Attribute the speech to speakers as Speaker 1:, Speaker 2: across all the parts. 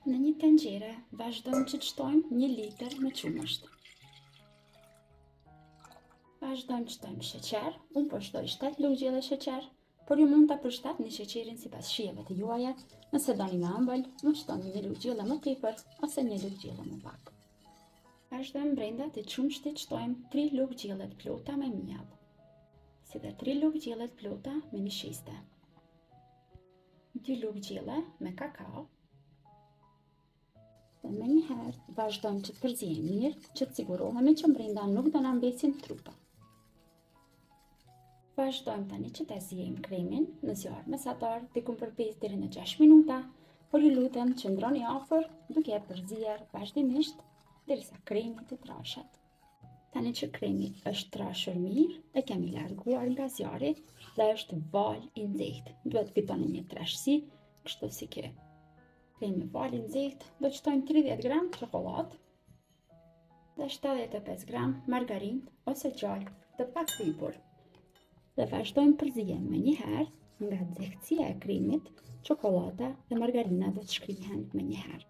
Speaker 1: Në një tenxhere vazhdojmë që të shtojmë 1 litër me qumësht. Vazhdojmë që shtojmë sheqer, unë po shtoj 7 lugje dhe sheqer, por ju mund të përshtatni sheqerin sipas shijeve të juaja. Nëse doni me ëmbël, mund shtoni 1 lugje më tepër ose 1 lugje më pak. Vazhdojmë brenda të qumshtit shtojmë 3 lugje të plota me mjell, si dhe 3 lugje të plota me nishiste, 2 lugje me kakao. Dhe me njëherë vazhdojmë që të përzijemi mirë, që të sigurohemi që brenda nuk do na mbesin trupa. Vazhdojmë tani që të zijim kremin në zjarr mesatar diku për 5 deri në 6 minuta, por ju lutem qëndroni afër duke e përzier vazhdimisht derisa kremi të trashet. Tani që kremi është trashur mirë, e kemi larguar nga zjarri dhe është val i nxehtë. Duhet fitoni një trashësi, kështu si kjo. Kremi val i nxehtë, do të shtojmë 30 gram çokoladë dhe 75 gram margarinë ose gjallë të pak rripur. Dhe vazhdojmë përzijem me njëherë, nga nxehtësia e kremit, çokolada dhe margarina do të shkrihen me njëherë.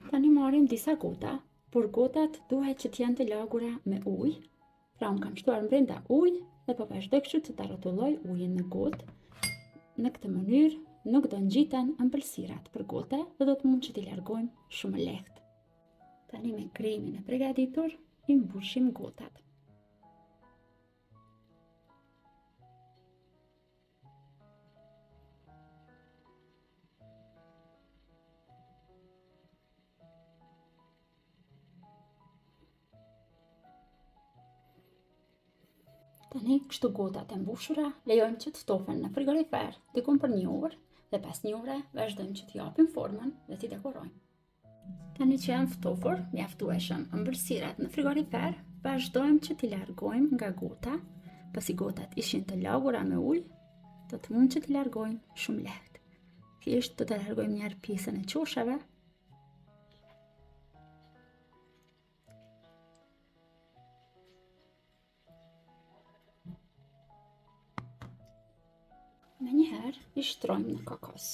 Speaker 1: Tani marrim disa gota, por gotat duhet që t'janë të lagura me ujë. Pra unë kam shtuar brenda ujë dhe po vazhdoj kështu që ta rrotulloj ujin në gotë. Në këtë mënyrë nuk do ngjiten ëmbëlsirat për gote dhe do të mund që t'i largojmë shumë lehtë. Tani me kremin e përgatitur i mbushim gotat. Tani kështu gotat e mbushura lejojmë që të ftohen në frigorifer diku për 1 orë dhe pas 1 ore vazhdojmë që t'i japim formën dhe t'i dekorojmë. Tani që janë ftofur, mjaftueshëm ëmbëlsirat në frigorifer, vazhdojmë që t'i largojmë nga gota, pasi gotat ishin të lagura me ujë, do të mund që t'i largojmë shumë lehtë. Thjesht do të largojmë njëherë pjesën e qoshave. Me njëherë i shtrojmë në kokos.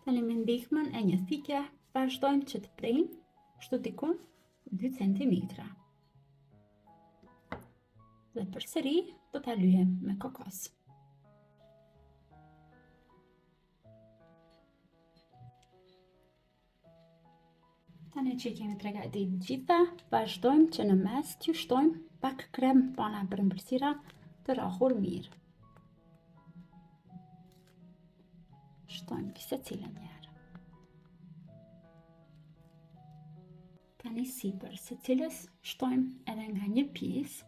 Speaker 1: Tani me ndihmën e një thike vazhdojmë që të prejmë kështu diku 2 cm. Dhe përsëri do ta lyhem me kokos. Tani që kemi përgatitur gjitha, vazhdojmë që në mes t'ju shtojmë pak krem pana për ëmbëlsira të rrahur mirë. Shtojmë secilën njëherë. Tani sipër secilës shtojmë edhe nga një pjesë.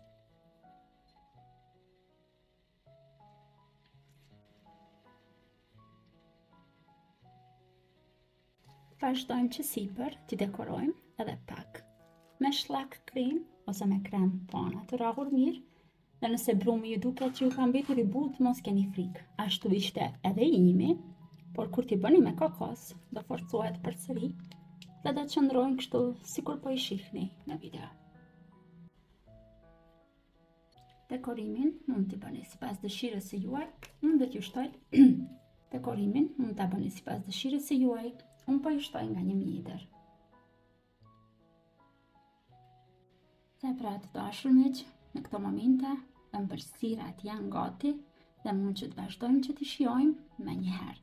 Speaker 1: Vazhdojmë që sipër t'i dekorojmë edhe pak me shllak krem ose me krem pana të rrahur mirë, dhe nëse brumi ju duket që ju ka mbetur i butë, mos keni frikë. Ashtu ishte edhe imi, por kur t'i bëni me kokos, do forcohet përsëri dhe do të qëndrojnë kështu sikur po i shihni në video. Dekorimin mund t'i bëni sipas dëshirës së juaj. Unë do t'ju shtoj dekorimin mund ta bëni sipas dëshirës së juaj. Unë po i shtoj nga 1 mjedër. Dhe pra të dashur miq, në këto momente ëmbëlsirat janë gati dhe mund që të vazhdojmë që t'i shijojmë me njëherë.